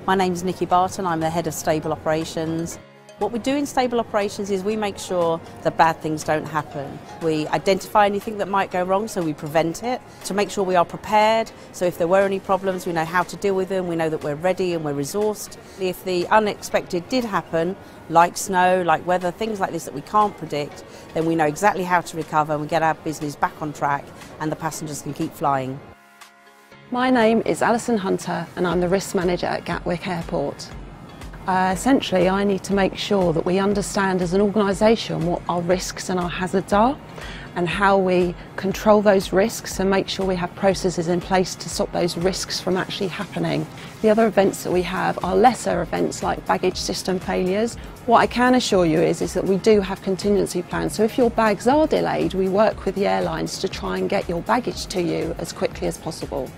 My name's Nikki Barton, I'm the head of stable operations. What we do in stable operations is we make sure that bad things don't happen. We identify anything that might go wrong, so we prevent it, to make sure we are prepared. So if there were any problems, we know how to deal with them, we know that we're ready and we're resourced. If the unexpected did happen, like snow, like weather, things like this that we can't predict, then we know exactly how to recover and we get our business back on track and the passengers can keep flying. My name is Alison Hunter and I'm the risk manager at Gatwick Airport. Essentially, I need to make sure that we understand as an organisation what our risks and our hazards are and how we control those risks and make sure we have processes in place to stop those risks from actually happening. The other events that we have are lesser events like baggage system failures. What I can assure you is that we do have contingency plans, so if your bags are delayed, we work with the airlines to try and get your baggage to you as quickly as possible.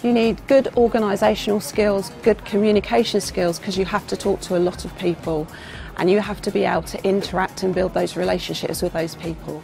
You need good organisational skills, good communication skills, because you have to talk to a lot of people and you have to be able to interact and build those relationships with those people.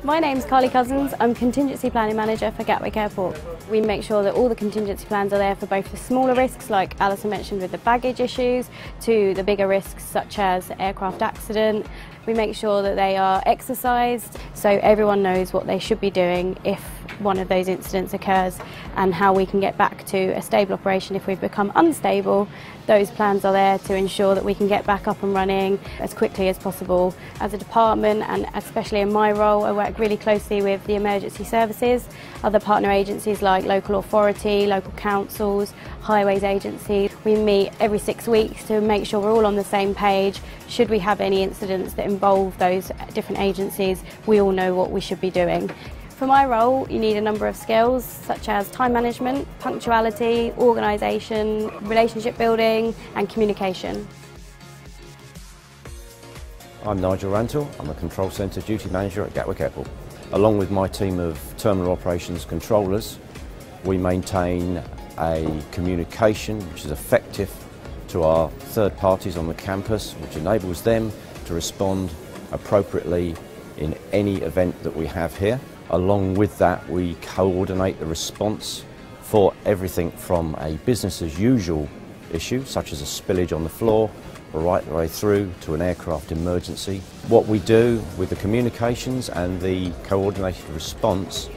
My name's Carly Cousins, I'm Contingency Planning Manager for Gatwick Airport. We make sure that all the contingency plans are there for both the smaller risks, like Alison mentioned with the baggage issues, to the bigger risks such as aircraft accident. We make sure that they are exercised so everyone knows what they should be doing if one of those incidents occurs and how we can get back to a stable operation if we've become unstable. Those plans are there to ensure that we can get back up and running as quickly as possible. As a department, and especially in my role, I work really closely with the emergency services, other partner agencies like local authority, local councils, highways agencies. We meet every 6 weeks to make sure we're all on the same page. Should we have any incidents that involve those different agencies, we all know what we should be doing. For my role, you need a number of skills such as time management, punctuality, organisation, relationship building and communication. I'm Nigel Rantle, I'm a Control Centre Duty Manager at Gatwick Airport. Along with my team of Terminal Operations Controllers, we maintain a communication which is effective to our third parties on the campus, which enables them to respond appropriately in any event that we have here. Along with that, we coordinate the response for everything from a business as usual issue, such as a spillage on the floor, right the way through to an aircraft emergency. What we do with the communications and the coordinated response,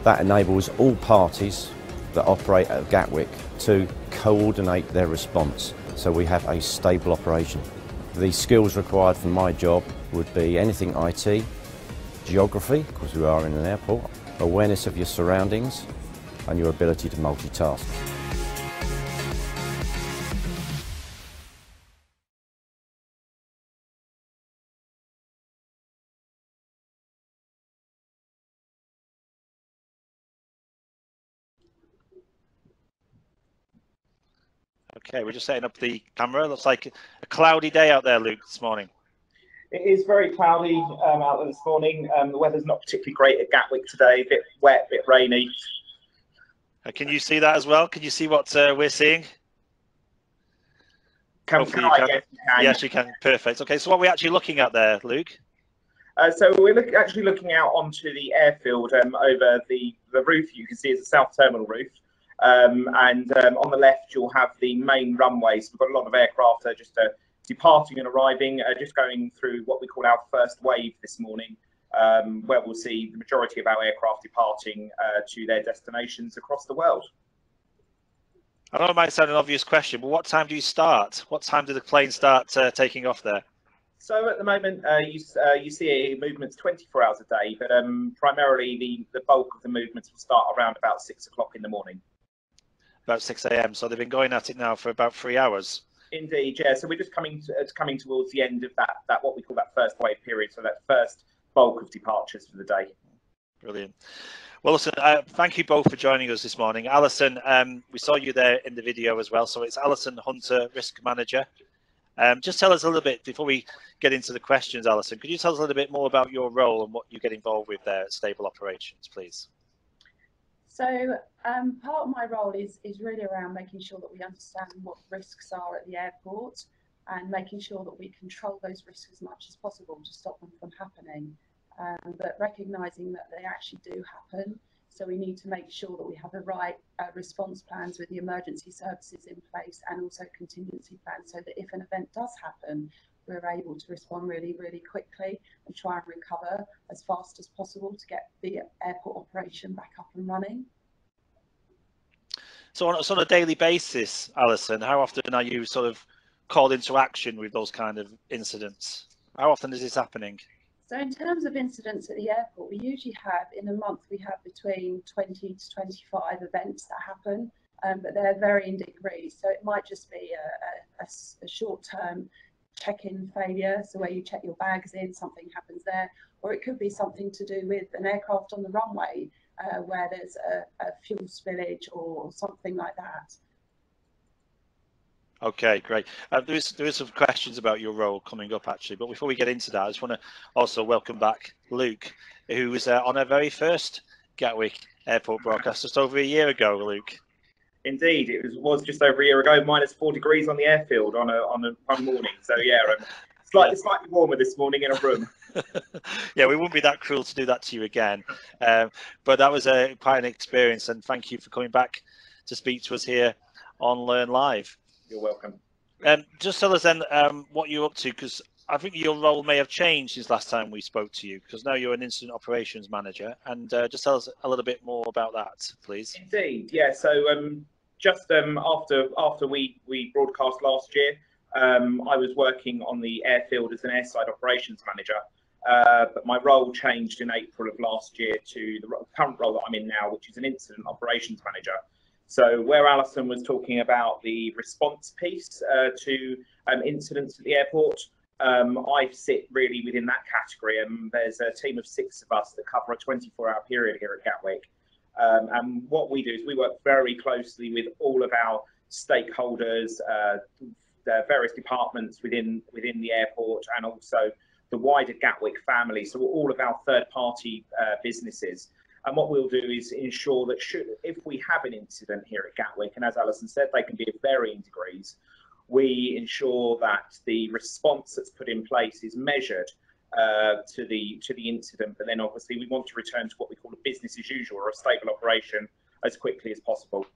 that enables all parties that operate at Gatwick to coordinate their response, so we have a stable operation. The skills required for my job would be anything IT, geography, because we are in an airport, awareness of your surroundings and your ability to multitask. Okay, we're just setting up the camera. Looks like a cloudy day out there, Luke, this morning. It is very cloudy out there this morning. The weather's not particularly great at Gatwick today, a bit wet, a bit rainy. Can you see that as well? Can you see what we're seeing? Hopefully you can. Yes, you can. Yes, you can. Perfect. Okay, so what are we actually looking at there, Luke? So we're actually looking out onto the airfield over the roof. You can see it's a South Terminal roof. And on the left, you'll have the main runway. So we've got a lot of aircraft just departing and arriving, just going through what we call our first wave this morning, where we'll see the majority of our aircraft departing to their destinations across the world. I know it might sound an obvious question, but what time do you start? What time do the planes start taking off there? So at the moment, you see movements 24 hours a day, but primarily the bulk of the movements will start around about 6 o'clock in the morning. About 6 a.m. So they've been going at it now for about 3 hours. Indeed, yeah. So we're just coming towards the end of that what we call that first wave period. So that first bulk of departures for the day. Brilliant. Well, listen, thank you both for joining us this morning. Alison, we saw you there in the video as well. So it's Alison Hunter, Risk Manager. Just tell us a little bit, before we get into the questions, Alison, could you tell us a little bit more about your role and what you get involved with there at Stable Operations, please? So part of my role is really around making sure that we understand what risks are at the airport and making sure that we control those risks as much as possible to stop them from happening, but recognising that they actually do happen. So we need to make sure that we have the right response plans with the emergency services in place, and also contingency plans, so that if an event does happen, we're able to respond really, really quickly and try and recover as fast as possible to get the airport operation back up and running. So on a daily basis, Alison, how often are you sort of called into action with those kind of incidents? How often is this happening? So in terms of incidents at the airport, we usually have, in a month, we have between 20 to 25 events that happen, but they're varying degrees. So it might just be a short-term check-in failure, so where you check your bags in, something happens there, or it could be something to do with an aircraft on the runway where there's a fuel spillage or something like that. Okay, great. There is some questions about your role coming up, actually, but before we get into that, I just want to also welcome back Luke, who was on our very first Gatwick Airport broadcast just over a year ago, Luke. Indeed, it was just over a year ago, -4 degrees on the airfield on a morning. So yeah, slightly warmer this morning in a room. Yeah, we wouldn't be that cruel to do that to you again, but that was quite an experience, and thank you for coming back to speak to us here on Learn Live. You're welcome. Just tell us then what you're up to, because I think your role may have changed since last time we spoke to you, because now you're an incident operations manager, and just tell us a little bit more about that, please. Indeed, yeah. So just after we broadcast last year, I was working on the airfield as an airside operations manager, but my role changed in April of last year to the current role that I'm in now, which is an incident operations manager. So where Alison was talking about the response piece to incidents at the airport, I sit really within that category, and there's a team of 6 of us that cover a 24-hour period here at Gatwick. And what we do is we work very closely with all of our stakeholders, the various departments within the airport, and also the wider Gatwick family, so all of our third-party businesses. And what we'll do is ensure that if we have an incident here at Gatwick, and as Alison said, they can be of varying degrees, we ensure that the response that's put in place is measured to the incident. But then obviously we want to return to what we call a business as usual, or a stable operation, as quickly as possible.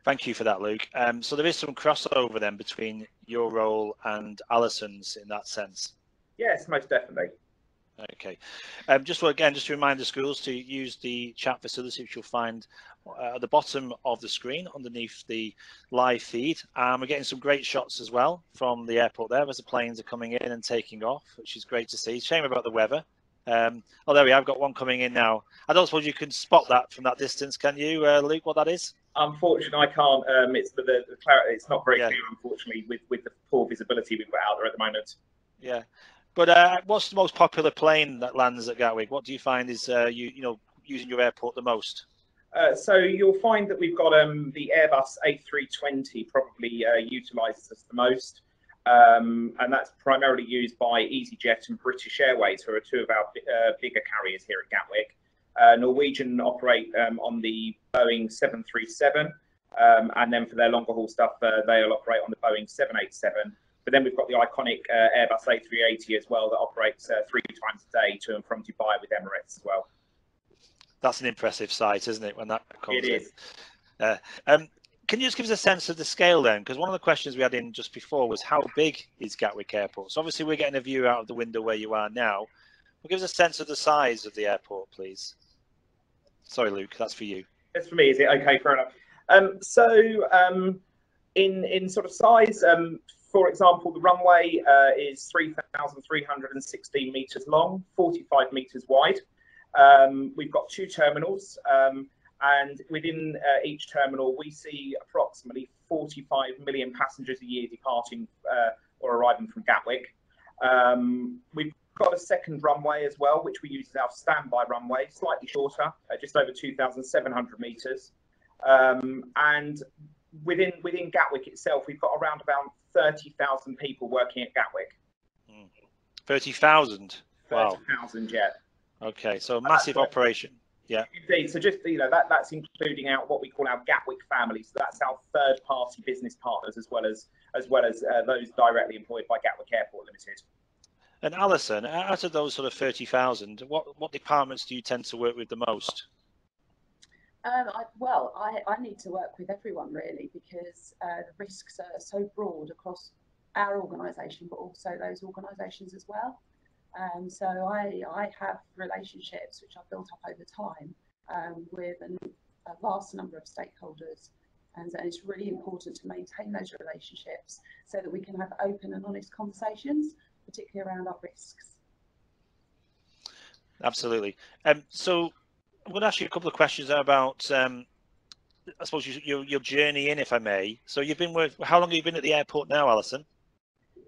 Thank you for that, Luke. So there is some crossover then between your role and Alison's in that sense. Yes, most definitely. Okay. Just to remind the schools to use the chat facility, which you'll find at the bottom of the screen underneath the live feed. We're getting some great shots as well from the airport there as the planes are coming in and taking off, which is great to see. Shame about the weather. Oh, there we are. I've got one coming in now. I don't suppose you can spot that from that distance, can you, Luke, what that is? Unfortunately, I can't. It's the clarity. It's not very clear, unfortunately, with the poor visibility we've got out there at the moment. Yeah. But what's the most popular plane that lands at Gatwick? What do you find is using your airport the most? So you'll find that we've got the Airbus A320 probably utilises us the most, and that's primarily used by EasyJet and British Airways, who are 2 of our bigger carriers here at Gatwick. Norwegian operate on the Boeing 737, and then for their longer haul stuff, they'll operate on the Boeing 787. But then we've got the iconic Airbus A380 as well that operates 3 times a day to and from Dubai with Emirates as well. That's an impressive sight, isn't it, when that comes in? It is. Can you just give us a sense of the scale then? Because one of the questions we had in just before was how big is Gatwick Airport? So obviously we're getting a view out of the window where you are now. Well, give us a sense of the size of the airport, please. Sorry, Luke, that's for you. That's for me, is it? Okay, fair enough. In sort of size, for example, the runway is 3,316 metres long, 45 metres wide. We've got 2 terminals, and within each terminal, we see approximately 45 million passengers a year departing or arriving from Gatwick. We've got a second runway as well, which we use as our standby runway, slightly shorter, just over 2,700 metres. And within Gatwick itself, we've got around about 30,000 people working at Gatwick. 30,000? Wow. 30,000, yeah. Okay, so a massive operation. Yeah. Indeed. So just, that's including what we call our Gatwick family. So that's our third-party business partners, as well as those directly employed by Gatwick Airport Limited. And Alison, out of those sort of 30,000, what departments do you tend to work with the most? I need to work with everyone really, because the risks are so broad across our organisation, but also those organisations as well. So I have relationships which I've built up over time with a vast number of stakeholders, and it's really important to maintain those relationships so that we can have open and honest conversations, particularly around our risks. Absolutely. So I'm going to ask you a couple of questions about, I suppose, your journey in, if I may. So you've been how long have you been at the airport now, Alison?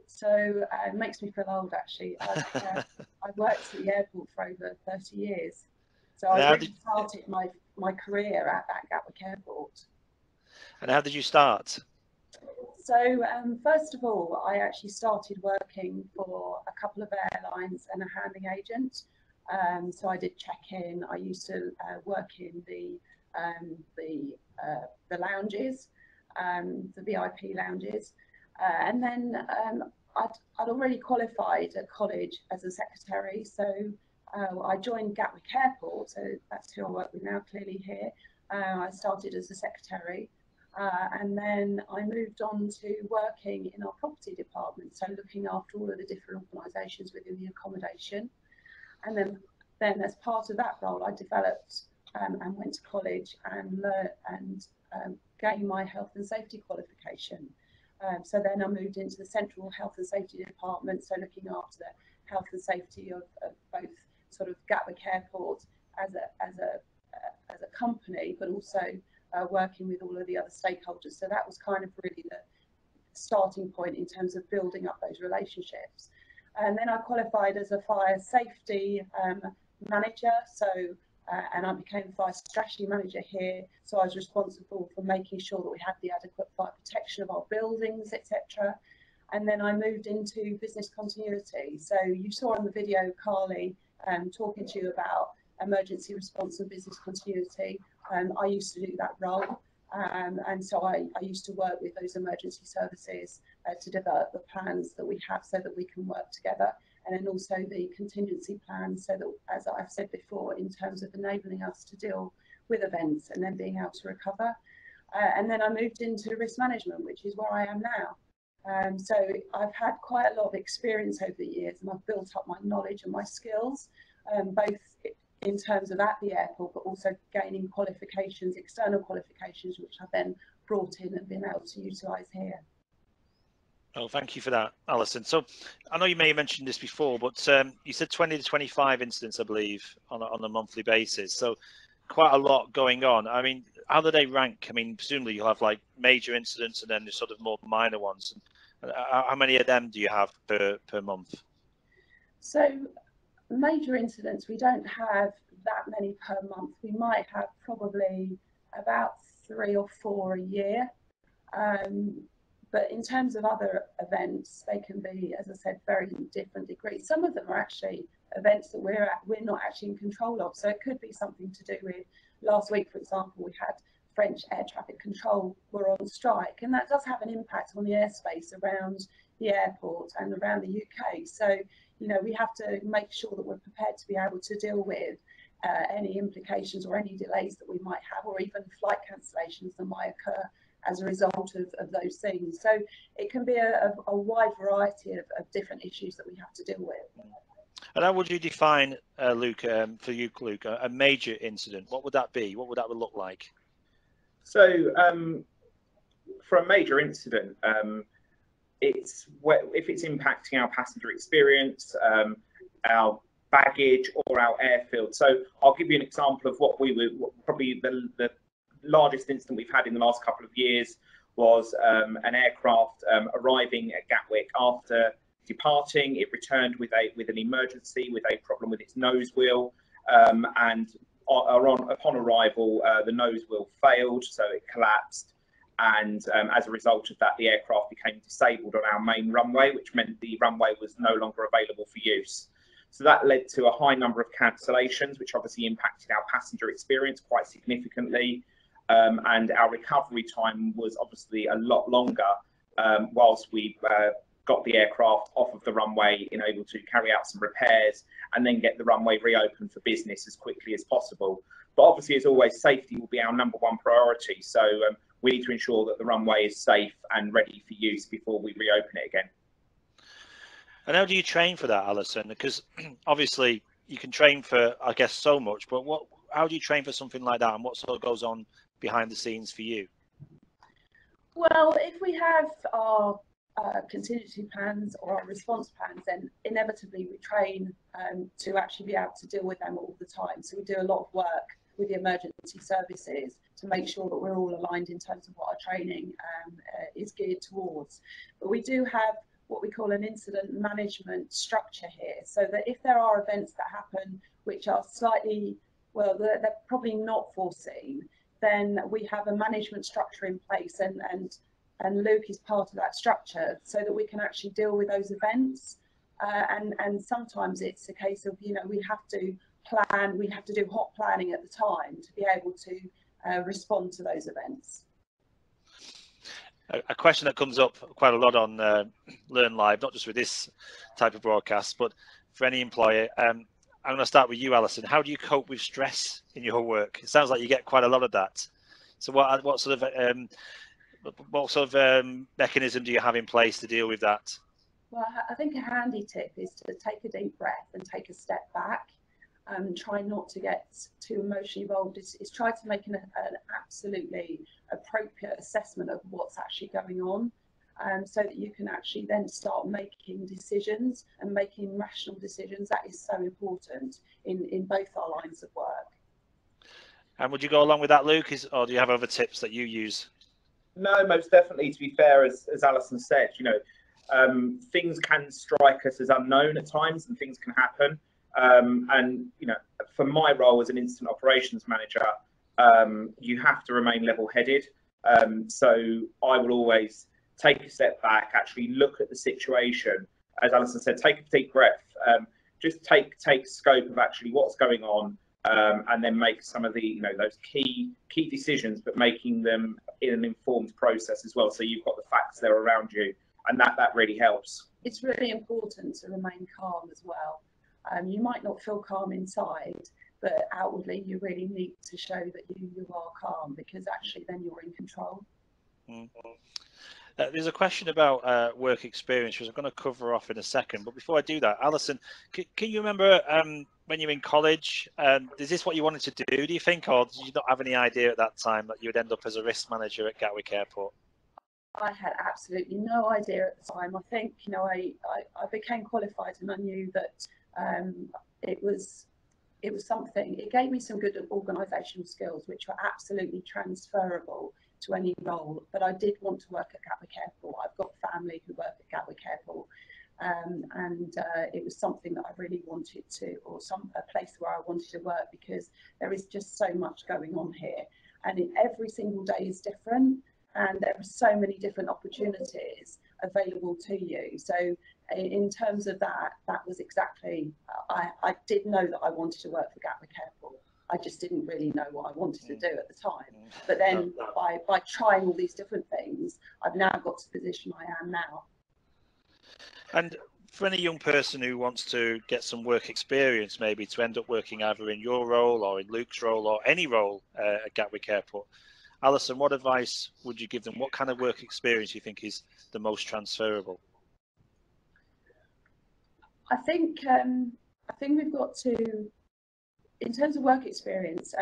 So it makes me feel old, actually. I've worked at the airport for over 30 years. So I really started my career at Gatwick Airport. And how did you start? So first of all, I actually started working for a couple of airlines and a handling agent. So I did check-in. I used to work in the lounges, the VIP lounges, and then I'd already qualified at college as a secretary. So I joined Gatwick Airport. So that's who I work with now, clearly here. I started as a secretary. And then I moved on to working in our property department, so looking after all of the different organisations within the accommodation. And then as part of that role, I developed and went to college and learned and gained my health and safety qualification. So then I moved into the central health and safety department, so looking after the health and safety of both sort of Gatwick Airport as a company, but also working with all of the other stakeholders. So that was kind of really the starting point in terms of building up those relationships. And then I qualified as a fire safety manager, and I became fire strategy manager here. So I was responsible for making sure that we had the adequate fire protection of our buildings, etc. And then I moved into business continuity. So you saw on the video Carly talking to you about emergency response and business continuity. I used to do that role. And so I used to work with those emergency services to develop the plans that we have so that we can work together, and then also the contingency plans, so that, as I've said before, in terms of enabling us to deal with events and then being able to recover. And then I moved into risk management, which is where I am now. So I've had quite a lot of experience over the years, and I've built up my knowledge and my skills, both in terms of at the airport, but also gaining qualifications, external qualifications, which I've then brought in and been able to utilise here. Oh, thank you for that, Alison. So I know you may have mentioned this before, but you said 20 to 25 incidents, I believe, on a monthly basis. So quite a lot going on. I mean, how do they rank? I mean, presumably you'll have like major incidents and then there's sort of more minor ones. And how many of them do you have per month? So major incidents, we don't have that many per month. We might have probably about 3 or 4 a year. But in terms of other events, they can be, as I said, very different degrees. Some of them are actually events that we're not actually in control of. So it could be something to do with, last week, for example, we had French air traffic control were on strike, and that does have an impact on the airspace around the airport and around the UK. So, you know, we have to make sure that we're prepared to be able to deal with any implications or any delays that we might have, or even flight cancellations that might occur as a result of those things. So it can be a wide variety of different issues that we have to deal with. And how would you define, Luke, for you, Luke, a major incident? What would that be? What would that look like? So for a major incident, it's if it's impacting our passenger experience, our baggage or our airfield. So I'll give you an example of what probably the largest incident we've had in the last couple of years was an aircraft arriving at Gatwick after departing. It returned with an emergency, with a problem with its nose wheel, and upon arrival the nose wheel failed, so it collapsed, and as a result of that the aircraft became disabled on our main runway, which meant the runway was no longer available for use. So that led to a high number of cancellations, which obviously impacted our passenger experience quite significantly. And our recovery time was obviously a lot longer whilst we got the aircraft off of the runway and able to carry out some repairs and then get the runway reopened for business as quickly as possible. But obviously, as always, safety will be our #1 priority. So we need to ensure that the runway is safe and ready for use before we reopen it again. And how do you train for that, Alison? Because obviously you can train for, I guess, so much, but how do you train for something like that, and what sort of goes on behind the scenes for you? Well, if we have our contingency plans or our response plans, then inevitably we train to actually be able to deal with them all the time. So we do a lot of work with the emergency services to make sure that we're all aligned in terms of what our training is geared towards. But we do have what we call an incident management structure here, so that if there are events that happen which are slightly, well, they're probably not foreseen, then we have a management structure in place, and Luke is part of that structure, so that we can actually deal with those events. And sometimes it's a case of, we have to plan, we have to do hot planning at the time to be able to respond to those events. A question that comes up quite a lot on Learn Live, not just with this type of broadcast, but for any employer. I'm going to start with you, Alison. How do you cope with stress in your work? It sounds like you get quite a lot of that. So what sort of mechanism do you have in place to deal with that? Well, I think a handy tip is to take a deep breath and take a step back. Try not to get too emotionally involved. Is try to make an absolutely appropriate assessment of what's actually going on, so that you can actually then start making decisions and making rational decisions. That is so important in both our lines of work. And would you go along with that, Luke, or do you have other tips that you use? No, most definitely. To be fair, as Alison said, things can strike us as unknown at times, and things can happen. And for my role as an incident operations manager, you have to remain level-headed. So I will always take a step back, actually look at the situation. As Alison said, take a deep breath. Just take scope of actually what's going on, and then make some of the those key decisions, but making them in an informed process as well. So you've got the facts there around you, and that really helps. It's really important to remain calm as well. You might not feel calm inside, but outwardly you really need to show that you are calm, because actually then you're in control. There's a question about work experience, which I'm going to cover off in a second. But before I do that, Alison, can you remember when you were in college, is this what you wanted to do you think, or did you not have any idea at that time that you would end up as a risk manager at Gatwick Airport? I had absolutely no idea at the time. I think, I became qualified and I knew that it was something. It gave me some good organisational skills, which were absolutely transferable to any role. But I did want to work at Gatwick Airport. I've got family who work at Gatwick Airport, and it was something that I really wanted to, or a place where I wanted to work, because there is just so much going on here, and every single day is different. And there are so many different opportunities available to you. So in terms of that was exactly, I did know that I wanted to work for Gatwick Airport. I just didn't really know what I wanted to do at the time. But then by trying all these different things, I've now got to the position I am now. And for any young person who wants to get some work experience, maybe to end up working either in your role or in Luke's role or any role at Gatwick Airport, Alison, what advice would you give them? What kind of work experience do you think is the most transferable? I think we've got to, in terms of work experience,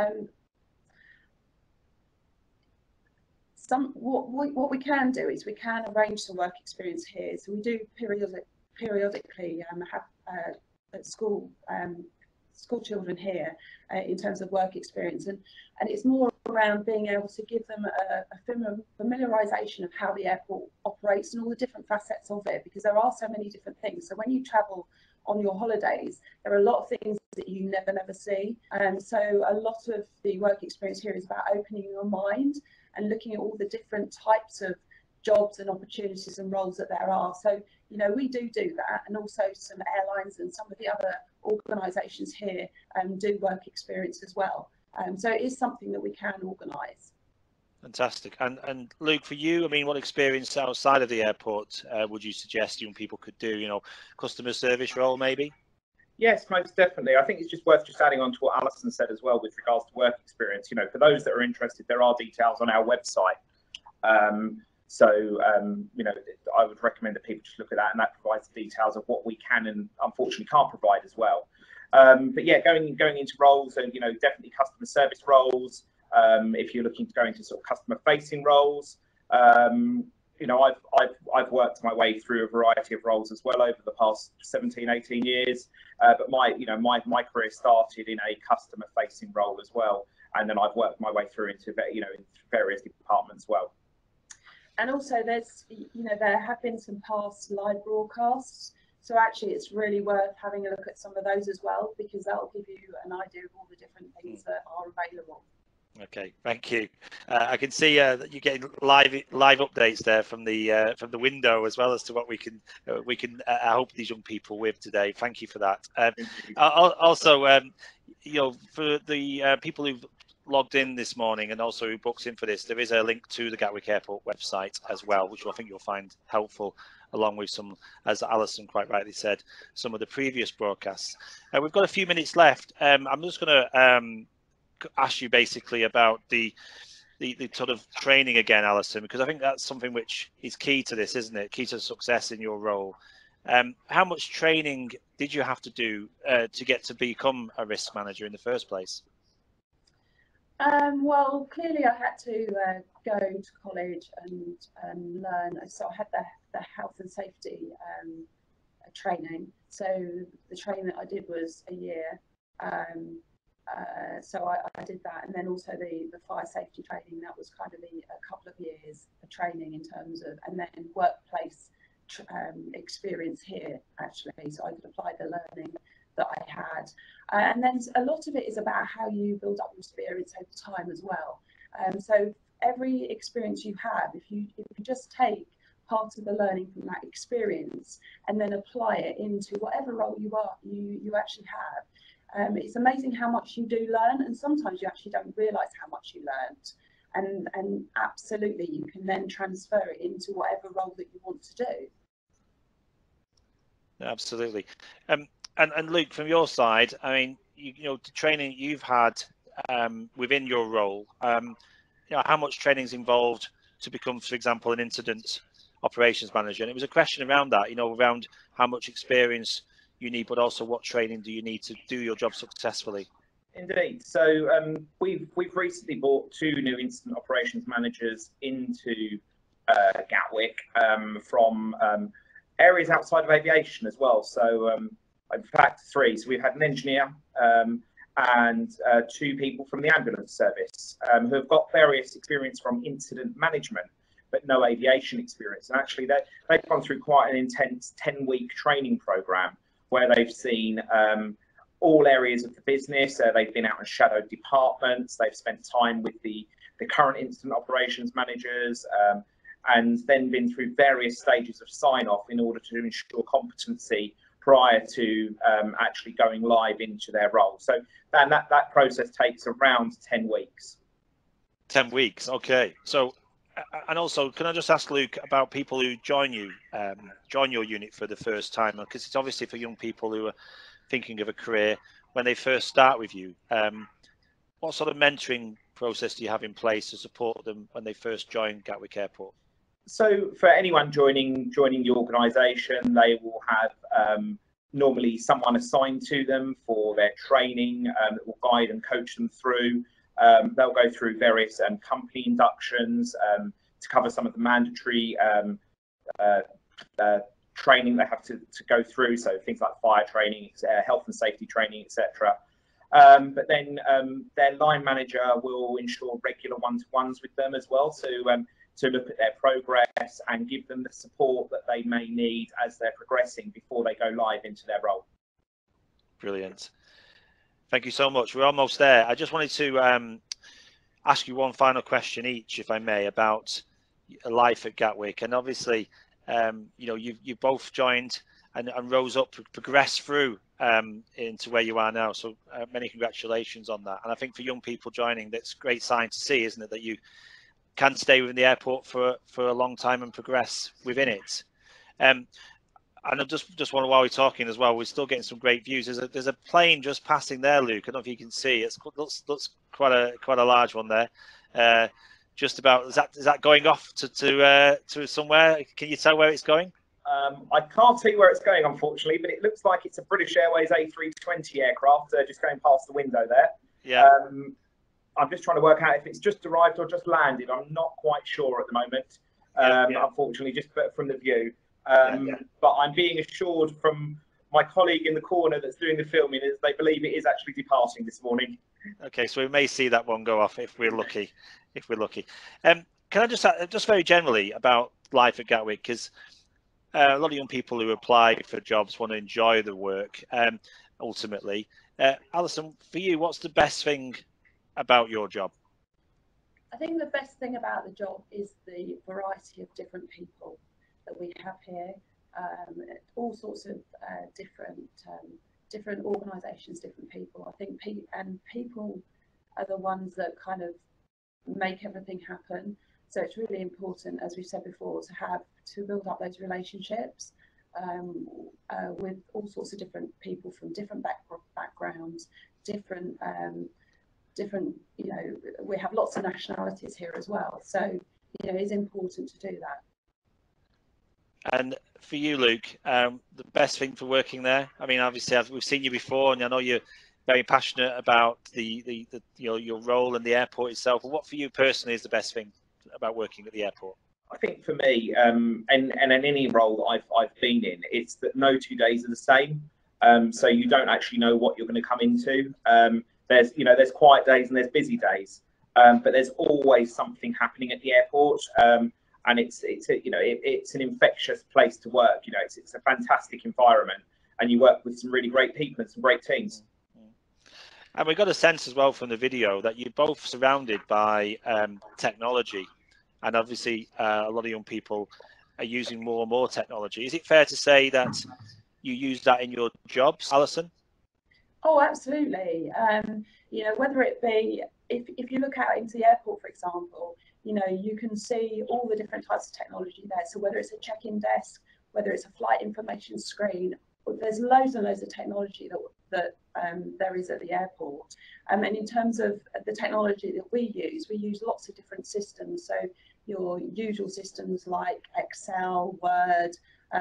what we can do is we can arrange some work experience here. So we do periodically have school children here in terms of work experience, and it's more around being able to give them a familiarisation of how the airport operates and all the different facets of it, because there are so many different things. So when you travel on your holidays, there are a lot of things that you never see, and so a lot of the work experience here is about opening your mind and looking at all the different types of jobs and opportunities and roles that there are. So we do that, and also some airlines and some of the other organisations here do work experience as well. So it is something that we can organise. Fantastic. And Luke, for you, I mean, what experience outside of the airport would you suggest young people could do? You know, customer service role maybe? Yes, most definitely. I think it's just worth just adding on to what Alison said as well with regards to work experience. You know, for those that are interested, there are details on our website. You know, I would recommend that people just look at that, and that provides the details of what we can and unfortunately can't provide as well. But yeah, going into roles, and you know, definitely customer service roles. If you're looking to go into sort of customer facing roles, you know, I've worked my way through a variety of roles as well over the past 17, 18 years. But my career started in a customer facing role as well, and then I've worked my way through into in various departments as well. And also, there have been some past live broadcasts, so actually it's really worth having a look at some of those as well, because that'll give you an idea of all the different things that are available. Okay, thank you. I can see that you're getting live updates there from the window as well as to what we can help these young people with today. Thank you for that. Also, you know, for the people who've logged in this morning and also who booked in for this, there is a link to the Gatwick Airport website as well, which I think you'll find helpful, along with some, as Alison quite rightly said, some of the previous broadcasts. We've got a few minutes left. I'm just going to ask you basically about the sort of training again, Alison, because I think that's something which is key to this, isn't it? Key to success in your role. How much training did you have to do to get to become a risk manager in the first place? Well, clearly I had to go to college and learn. So I had the health and safety training. So the training that I did was a year. So I did that, and then also the fire safety training. That was kind of a couple of years of training in terms of, and then workplace experience here actually. So I could apply the learning that I had, and then a lot of it is about how you build up your experience over time as well. So every experience you have, if you just take part of the learning from that experience and then apply it into whatever role you actually have, it's amazing how much you do learn, and sometimes you actually don't realise how much you learned, and absolutely you can then transfer it into whatever role that you want to do. Absolutely. And Luke, from your side, I mean, you know, the training you've had within your role, you know, how much training is involved to become, for example, an incident operations manager? And it was a question around that, you know, around how much experience you need, but also what training do you need to do your job successfully? Indeed. So we've recently brought 2 new incident operations managers into Gatwick from areas outside of aviation as well. So in fact 3. So we've had an engineer and 2 people from the ambulance service who have got various experience from incident management, but no aviation experience. And actually they've gone through quite an intense 10-week training program where they've seen all areas of the business. They've been out and shadowed departments. They've spent time with the current incident operations managers, and then been through various stages of sign-off in order to ensure competency prior to actually going live into their role. So that process takes around 10 weeks. 10 weeks, okay. So, and also, can I just ask Luke about people who join your unit for the first time? Because it's obviously for young people who are thinking of a career when they first start with you. What sort of mentoring process do you have in place to support them when they first join Gatwick Airport? So for anyone joining the organisation, they will have normally someone assigned to them for their training that will guide and coach them through. They'll go through various company inductions to cover some of the mandatory training they have to go through, so things like fire training, health and safety training, etc. But then their line manager will ensure regular one-to-ones with them as well, to look at their progress and give them the support that they may need as they're progressing before they go live into their role. Brilliant. Thank you so much. We're almost there. I just wanted to ask you one final question each, if I may, about life at Gatwick. And obviously, you know, you've both joined and rose up, progressed through into where you are now. So many congratulations on that. And I think for young people joining, that's a great sign to see, isn't it, that you can stay within the airport for a long time and progress within it. And I just wonder, while we're talking as well, we're still getting some great views. There's a plane just passing there, Luke. I don't know if you can see. It looks quite a large one there. Just about, is that going off to somewhere? Can you tell where it's going? I can't tell you where it's going, unfortunately, but it looks like it's a British Airways A320 aircraft just going past the window there. Yeah. I'm just trying to work out if it's just arrived or just landed. I'm not quite sure at the moment, unfortunately, just from the view. But I'm being assured from my colleague in the corner that's doing the filming is they believe it is actually departing this morning. Okay, so we may see that one go off if we're lucky. Can I just very generally about life at Gatwick, because a lot of young people who apply for jobs want to enjoy the work. Ultimately, Alison, for you, what's the best thing about your job? I think the best thing about the job is the variety of different people that we have here, all sorts of different organisations, different people. I think people are the ones that kind of make everything happen. So it's really important, as we've said before, to build up those relationships with all sorts of different people from different backgrounds, different. We have lots of nationalities here as well. So it's important to do that. And for you, Luke, the best thing for working there? I mean, obviously, we've seen you before, and I know you're very passionate about your role in the airport itself. But what for you personally is the best thing about working at the airport? I think for me, and in any role that I've been in, it's that no 2 days are the same. So you don't actually know what you're going to come into. There's quiet days and there's busy days, but there's always something happening at the airport. And it's an infectious place to work. It's a fantastic environment, and you work with some really great people and some great teams. And we got a sense as well from the video that you're both surrounded by technology, and obviously a lot of young people are using more and more technology. Is it fair to say that you use that in your jobs, Alison? Oh, absolutely. Whether it be if you look out into the airport, for example, you can see all the different types of technology there. So whether it's a check-in desk, whether it's a flight information screen, there's loads and loads of technology that there is at the airport. And in terms of the technology that we use lots of different systems. So your usual systems like Excel, Word.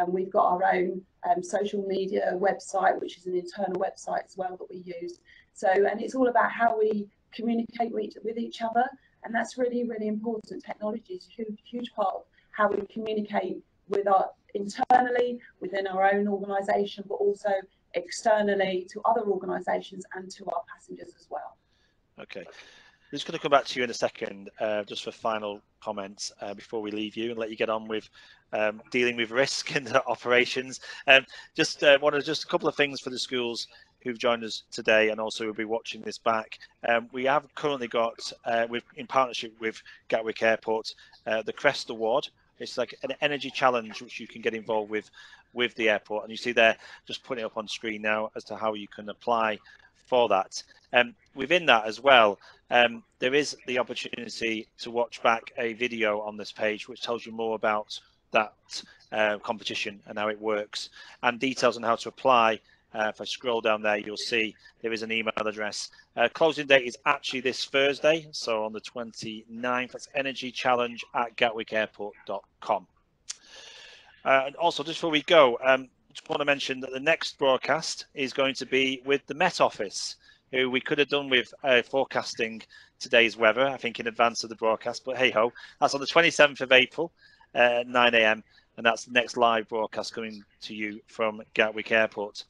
We've got our own social media website, which is an internal website as well that we use. So, and it's all about how we communicate with each other. And that's really, really important. Technology is a huge part of how we communicate with internally within our own organisation, but also externally to other organisations and to our passengers as well. Okay. I'm just going to come back to you in a second, just for final comments before we leave you and let you get on with dealing with risk and operations. Just a couple of things for the schools who've joined us today and also will be watching this back. We have currently got, in partnership with Gatwick Airport, the Crest Award. It's like an energy challenge which you can get involved with the airport. And you see there, just putting it up on screen now as to how you can apply for that. Within that as well, there is the opportunity to watch back a video on this page which tells you more about that competition and how it works and details on how to apply. If I scroll down there, you'll see there is an email address. Closing date is actually this Thursday, so on the 29th. That's energychallenge@gatwickairport.com. And also, just before we go, just want to mention that the next broadcast is going to be with the Met Office, who we could have done with forecasting today's weather, I think, in advance of the broadcast. But hey-ho, that's on the 27th of April at 9 a.m. And that's the next live broadcast coming to you from Gatwick Airport.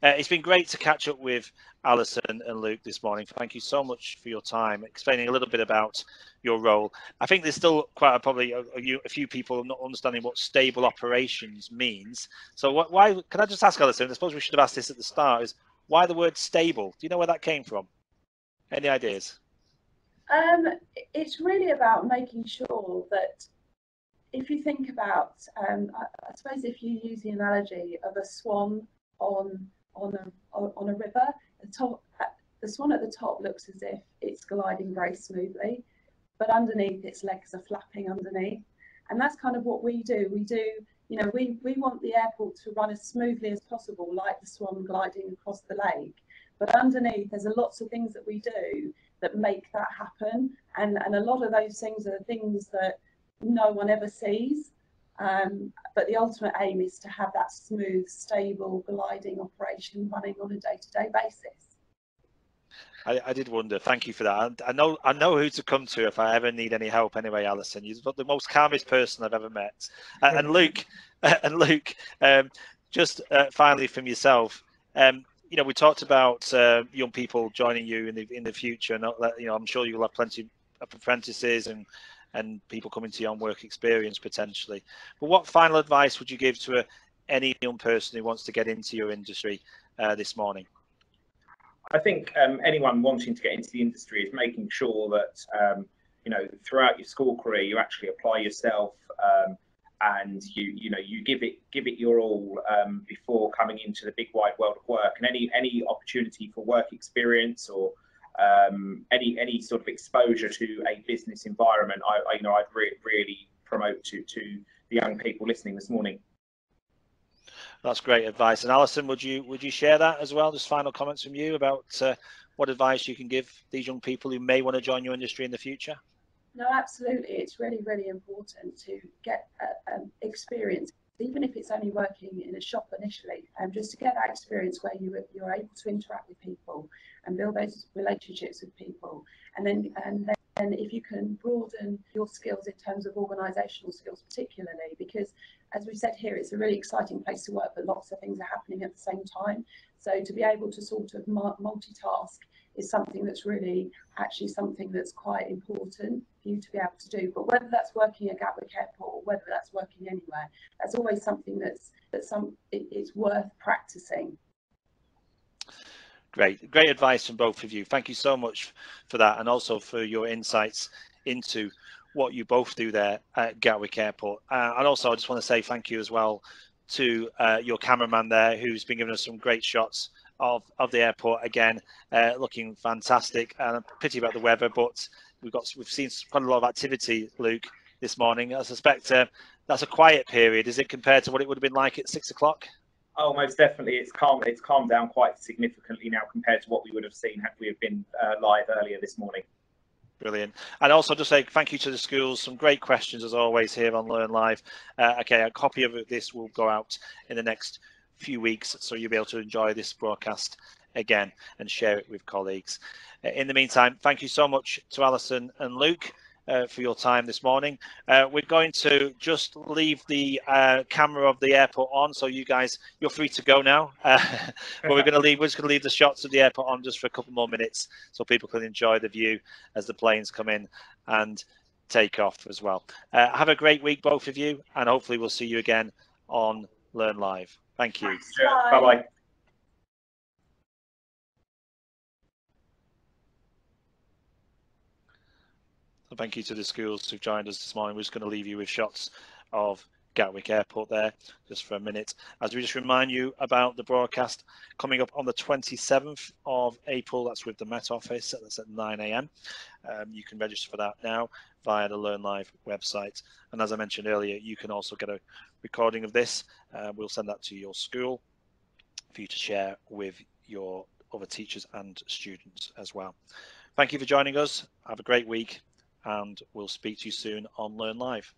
It's been great to catch up with Alison and Luke this morning. Thank you so much for your time, explaining a little bit about your role. I think there's still probably a few people not understanding what stable operations means. So why, can I just ask Alison, I suppose we should have asked this at the start, is why the word stable? Do you know where that came from? Any ideas? It's really about making sure that if you think about, I suppose if you use the analogy of a swan on a river, the swan at the top looks as if it's gliding very smoothly, but underneath its legs are flapping underneath. And that's kind of what we do. You know, we want the airport to run as smoothly as possible, like the swan gliding across the lake. But underneath, there's lots of things that we do that make that happen. And a lot of those things are things that no one ever sees. But the ultimate aim is to have that smooth, stable, gliding operation running on a day-to-day basis. I did wonder. Thank you for that. I know who to come to if I ever need any help. Anyway, Alison, you're the most calmest person I've ever met. And Luke, just finally from yourself, you know, we talked about young people joining you in the future. Not that, you know, I'm sure you'll have plenty of apprentices and people coming to you on work experience potentially. But what final advice would you give to any young person who wants to get into your industry this morning? I think anyone wanting to get into the industry is making sure that you know, throughout your school career you actually apply yourself, and you give it your all before coming into the big wide world of work. And any opportunity for work experience or any sort of exposure to a business environment, I'd really promote to the young people listening this morning. That's great advice. And Alison, would you share that as well? Just final comments from you about what advice you can give these young people who may want to join your industry in the future? No, absolutely. It's really, really important to get experience, even if it's only working in a shop initially, just to get that experience where you're able to interact with people and build those relationships with people. And then if you can broaden your skills in terms of organisational skills particularly, because as we said here, it's a really exciting place to work, but lots of things are happening at the same time. So to be able to sort of multitask is something that's really actually something that's quite important for you to be able to do. But whether that's working at Gatwick Airport or whether that's working anywhere, that's always something it's worth practicing. Great advice from both of you. Thank you so much for that, and also for your insights into what you both do there at Gatwick Airport. And also I just want to say thank you as well to your cameraman there, who's been giving us some great shots of the airport again, looking fantastic. And a pity about the weather, but we've seen quite a lot of activity, Luke, this morning. I suspect that's a quiet period. Is it compared to what it would have been like at 6 o'clock? Oh, most definitely. It's calmed down quite significantly now compared to what we would have seen had we have been live earlier this morning. Brilliant. And also just say thank you to the schools. Some great questions as always here on Learn Live. Okay, a copy of this will go out in the next few weeks, so you'll be able to enjoy this broadcast again and share it with colleagues. In the meantime, thank you so much to Alison and Luke for your time this morning. We're going to just leave the camera of the airport on, so you guys, you're free to go now. But we're just going to leave the shots of the airport on just for a couple more minutes, so people can enjoy the view as the planes come in and take off as well. Have a great week, both of you, and hopefully we'll see you again on Learn Live. Thank you. Bye-bye. So thank you to the schools who've joined us this morning. We're just going to leave you with shots of Gatwick Airport there just for a minute, as we just remind you about the broadcast coming up on the 27th of April. That's with the Met Office. That's at 9 a.m. You can register for that now via the Learn Live website. And as I mentioned earlier, you can also get a recording of this. We'll send that to your school for you to share with your other teachers and students as well. Thank you for joining us. Have a great week, and we'll speak to you soon on Learn Live.